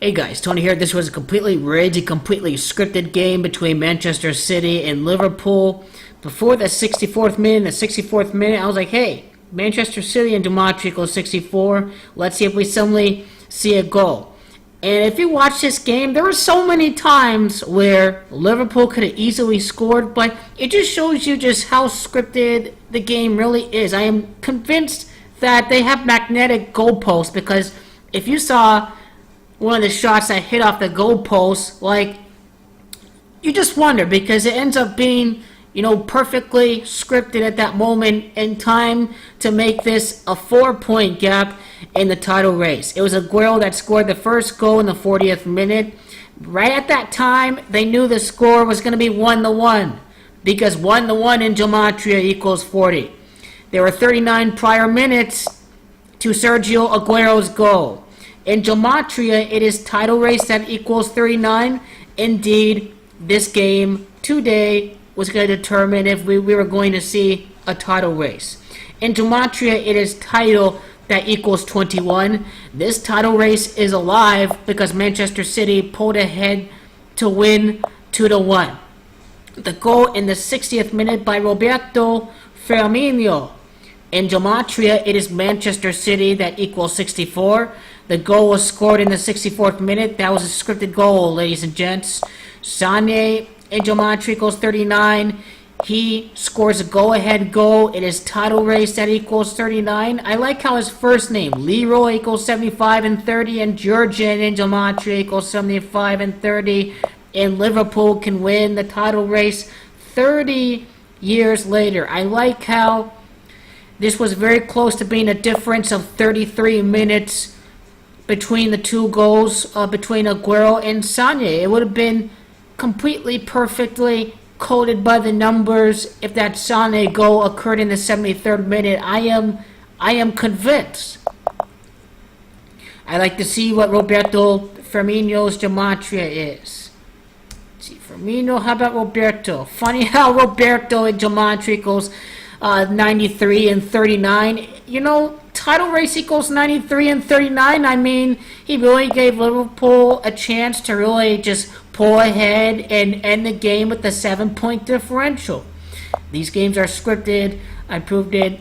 Hey guys, Tony here. This was a completely rigged, a completely scripted game between Manchester City and Liverpool. Before the 64th minute, I was like, hey, Manchester City and Drought equals 64. Let's see if we suddenly see a goal. And if you watch this game, there were so many times where Liverpool could have easily scored, but it just shows you just how scripted the game really is. I am convinced that they have magnetic goalposts, because if you saw one of the shots that hit off the goalpost, like, you just wonder, because it ends up being, perfectly scripted at that moment in time to make this a 4-point gap in the title race. It was Aguero that scored the first goal in the 40th minute. Right at that time, they knew the score was going to be 1-1, because 1-1 in Gematria equals 40. There were 39 prior minutes to Sergio Aguero's goal. In Gematria, it is title race that equals 39. Indeed, this game today was going to determine if we were going to see a title race. In Gematria, it is title that equals 21. This title race is alive because Manchester City pulled ahead to win 2-1. The goal in the 60th minute by Roberto Firmino. In Gematria, it is Manchester City that equals 64. The goal was scored in the 64th minute. That was a scripted goal, ladies and gents. Sané in Gematria equals 39. He scores a go-ahead goal. It is title race that equals 39. I like how his first name, Leroy, equals 75 and 30, and Jurgen in Gematria equals 75 and 30. And Liverpool can win the title race 30 years later. I like how this was very close to being a difference of 33 minutes between the two goals, between Aguero and Sané. It would have been completely perfectly coded by the numbers if that Sané goal occurred in the 73rd minute. I am convinced. I like to see what Roberto Firmino's Gematria is. Let's see, Firmino, how about Roberto? Funny how Roberto in Gematria equals 93 and 39. Title race equals 93 and 39. I mean, he really gave Liverpool a chance to really just pull ahead and end the game with a 7-point differential. These games are scripted. I proved it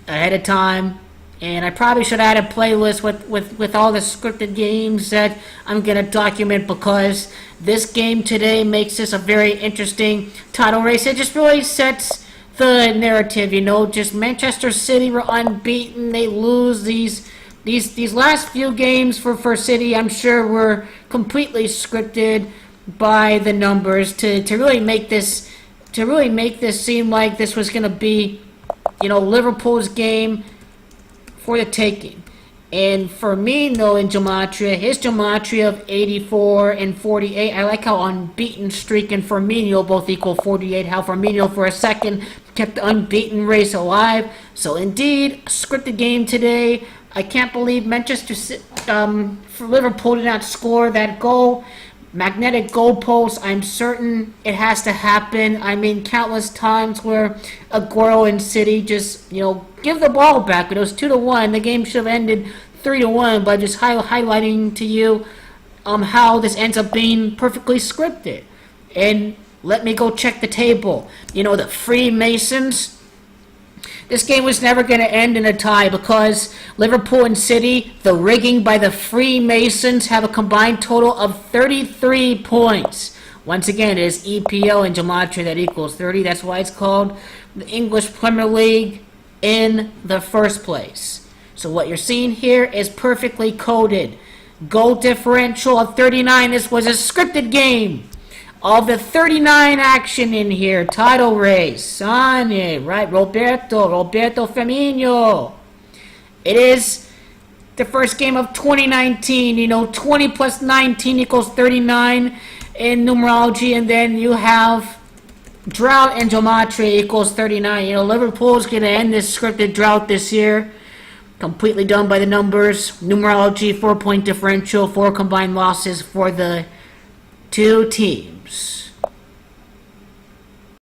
ahead of time. And I probably should add a playlist with all the scripted games that I'm going to document, because this game today makes this a very interesting title race. It just really sets the narrative, just Manchester City were unbeaten. They lose these last few games for City. I'm sure were completely scripted by the numbers to really make this seem like this was going to be, Liverpool's game for the taking. And Firmino in Gematria, his Gematria of 84 and 48. I like how Unbeaten streak and Firmino both equal 48. How Firmino for a second kept the unbeaten race alive. So indeed, a scripted game today. I can't believe for Liverpool did not score that goal. Magnetic goalposts. I'm certain it has to happen. I mean, countless times where Aguero and City just, give the ball back. It was 2-1. The game should have ended 3-1. But just highlighting to you how this ends up being perfectly scripted. And let me go check the table. The Freemasons. This game was never going to end in a tie, because Liverpool and City, the rigging by the Freemasons, have a combined total of 33 points. Once again, it is EPL and Gematria that equals 30. That's why it's called the English Premier League in the first place. So what you're seeing here is perfectly coded. Goal differential of 39. This was a scripted game. All the 39 action in here. Title race. Sané, right? Roberto Firmino. It is the first game of 2019. 20 plus 19 equals 39 in numerology. And then you have Drought and Gematria equals 39. Liverpool's going to end this scripted drought this year. Completely done by the numbers. Numerology, 4-point differential, 4 combined losses for the two teams.